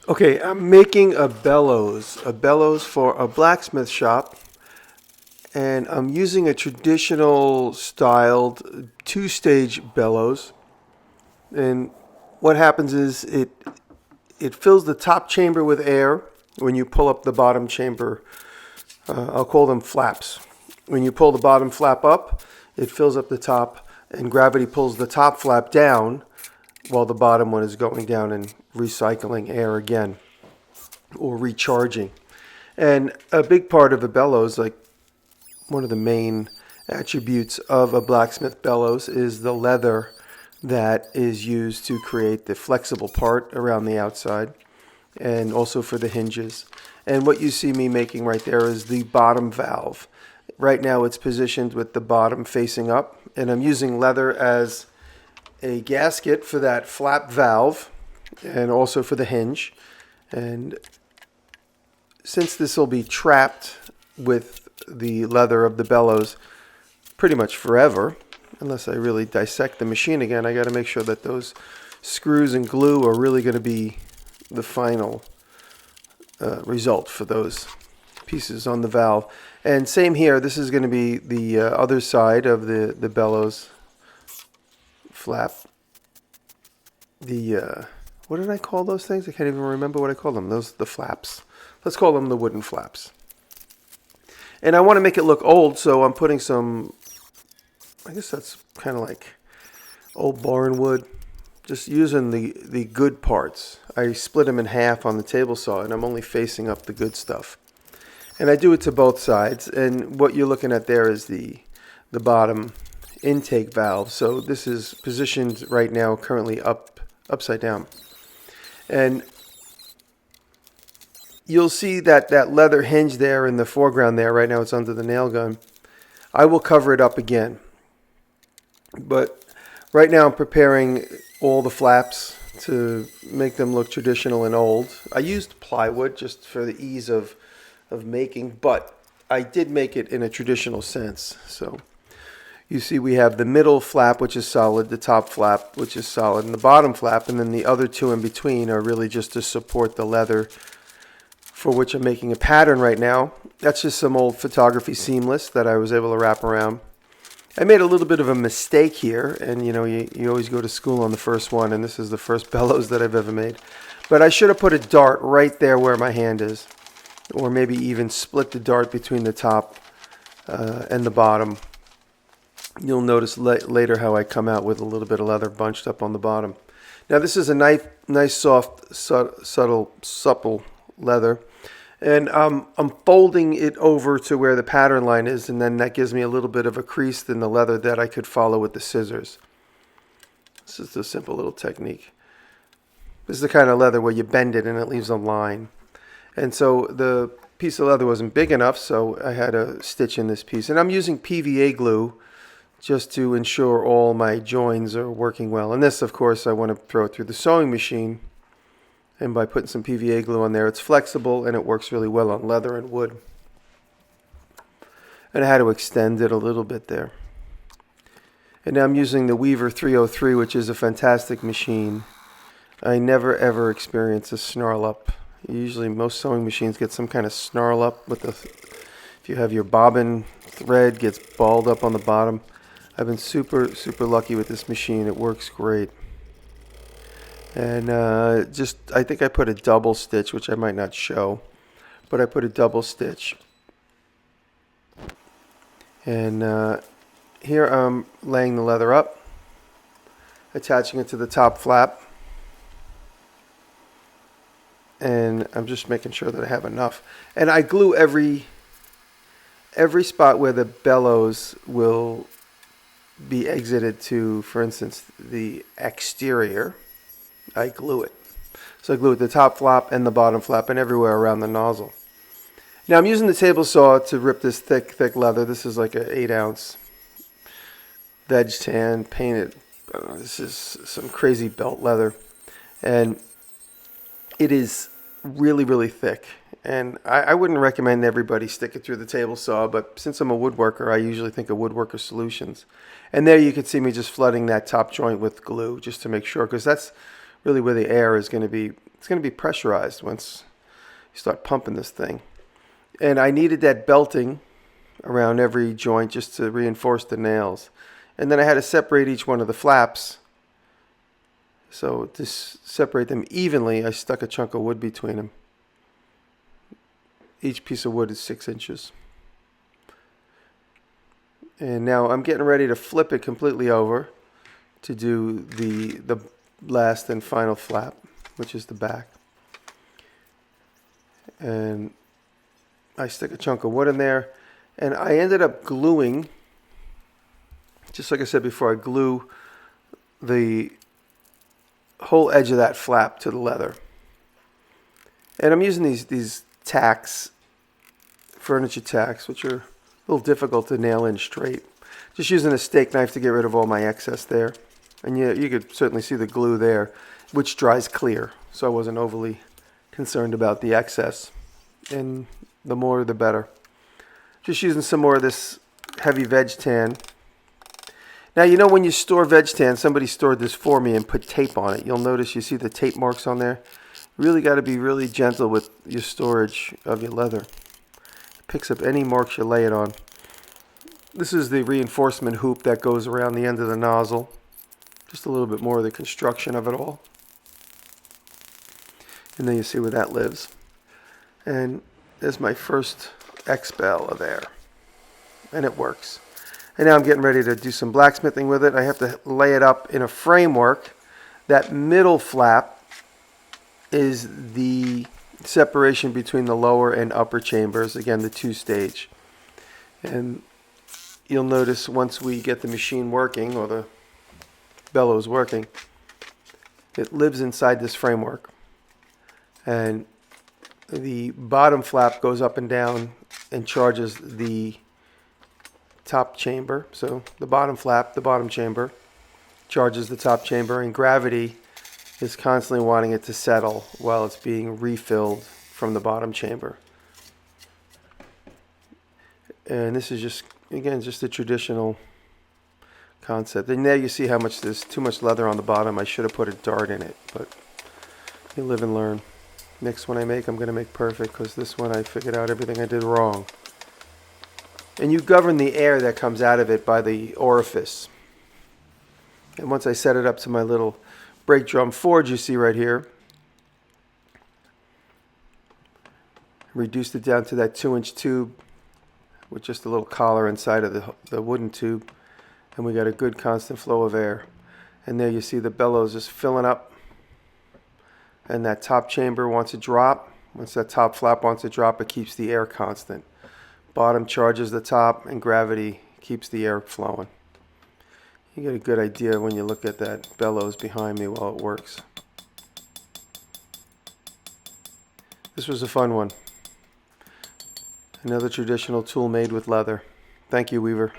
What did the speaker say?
Okay, I'm making a bellows for a blacksmith shop, and I'm using a traditional styled two-stage bellows. And what happens is it fills the top chamber with air when you pull up the bottom chamber. I'll call them flaps. When you pull the bottom flap up, it fills up the top, and gravity pulls the top flap down while the bottom one is going down and recycling air again or recharging. And a big part of a bellows, like one of the main attributes of a blacksmith bellows, is the leather that is used to create the flexible part around the outside and also for the hinges. And what you see me making right there is the bottom valve. Right now it's positioned with the bottom facing up, and I'm using leather as a gasket for that flap valve and also for the hinge. And since this will be trapped with the leather of the bellows pretty much forever, unless I really dissect the machine again, I got to make sure that those screws and glue are really going to be the final result for those pieces on the valve. And same here, this is going to be the other side of the bellows flap. What did I call those things? I can't even remember what I called them. The flaps. Let's call them the wooden flaps. And I want to make it look old, so I'm putting some, I guess that's kind of like old barn wood. Just using the good parts. I split them in half on the table saw, and I'm only facing up the good stuff. And I do it to both sides. And what you're looking at there is the bottom intake valve. So this is positioned right now currently upside down. And you'll see that leather hinge there in the foreground there. Right now it's under the nail gun. I will cover it up again. But right now I'm preparing all the flaps to make them look traditional and old. I used plywood just for the ease of making, but I did make it in a traditional sense. So you see we have the middle flap, which is solid, the top flap, which is solid, and the bottom flap, and then the other two in between are really just to support the leather, for which I'm making a pattern right now. That's just some old photography seamless that I was able to wrap around. I made a little bit of a mistake here, and you always go to school on the first one, and this is the first bellows that I've ever made. But I should have put a dart right there where my hand is, or maybe even split the dart between the top and the bottom. You'll notice later how I come out with a little bit of leather bunched up on the bottom. Now this is a nice soft, subtle, supple leather. And I'm folding it over to where the pattern line is, and then that gives me a little bit of a crease in the leather that I could follow with the scissors. This is a simple little technique. This is the kind of leather where you bend it and it leaves a line. And so the piece of leather wasn't big enough, so I had to stitch in this piece. And I'm using PVA glue just to ensure all my joins are working well. And this, of course, I want to throw it through the sewing machine. And by putting some PVA glue on there, it's flexible and it works really well on leather and wood. And I had to extend it a little bit there. And now I'm using the Weaver 303, which is a fantastic machine. I never ever experience a snarl up. Usually most sewing machines get some kind of snarl up with if you have your bobbin thread gets balled up on the bottom. I've been super lucky with this machine. It works great. And I think I put a double stitch, which I might not show, but I put a double stitch. And here I'm laying the leather up, attaching it to the top flap, and I'm just making sure that I have enough. And I glue every spot where the bellows will be exited to, for instance, the exterior. I glue it. So I glue it the top flap and the bottom flap and everywhere around the nozzle. Now I'm using the table saw to rip this thick leather. This is like an 8-ounce veg tan painted. This is some crazy belt leather. And it is really thick. And I wouldn't recommend everybody stick it through the table saw, but since I'm a woodworker, I usually think of woodworker solutions. And there you can see me just flooding that top joint with glue just to make sure, because that's really where the air is going to be it's going to be pressurized once you start pumping this thing. And I needed that belting around every joint just to reinforce the nails. And then I had to separate each one of the flaps. So to separate them evenly, I stuck a chunk of wood between them. Each piece of wood is 6 inches. And now I'm getting ready to flip it completely over to do the last and final flap, which is the back. And I stick a chunk of wood in there, and I ended up gluing, just like I said before, I glue the whole edge of that flap to the leather. And I'm using these tacks, furniture tacks, which are a little difficult to nail in straight. Just using a steak knife to get rid of all my excess there. And you could certainly see the glue there, which dries clear. So I wasn't overly concerned about the excess. And the more, the better. Just using some more of this heavy veg tan. Now, you know when you store veg tan, somebody stored this for me and put tape on it. You'll notice you see the tape marks on there. You really got to be really gentle with your storage of your leather. It picks up any marks you lay it on. This is the reinforcement hoop that goes around the end of the nozzle. Just a little bit more of the construction of it all. And then you see where that lives. And there's my first X-Bell of air. And it works. And now I'm getting ready to do some blacksmithing with it. I have to lay it up in a framework. That middle flap is the separation between the lower and upper chambers. Again, the 2-stage. And you'll notice once we get the machine working, or the bellows working, it lives inside this framework. And the bottom flap goes up and down and charges the top chamber. So the bottom flap, the bottom chamber, charges the top chamber, and gravity is constantly wanting it to settle while it's being refilled from the bottom chamber. And this is just, again, just a traditional concept. And there you see how much there's too much leather on the bottom. I should have put a dart in it, but you live and learn. Next one I make, I'm going to make perfect, because this one I figured out everything I did wrong. And you govern the air that comes out of it by the orifice. And once I set it up to my little brake drum forge you see right here, reduced it down to that 2-inch tube with just a little collar inside of the wooden tube, and we got a good constant flow of air. And there you see the bellows just filling up, and that top chamber wants to drop. Once that top flap wants to drop, it keeps the air constant. Bottom charges the top, and gravity keeps the air flowing. You get a good idea when you look at that bellows behind me while it works. This was a fun one. Another traditional tool made with leather. Thank you, Weaver.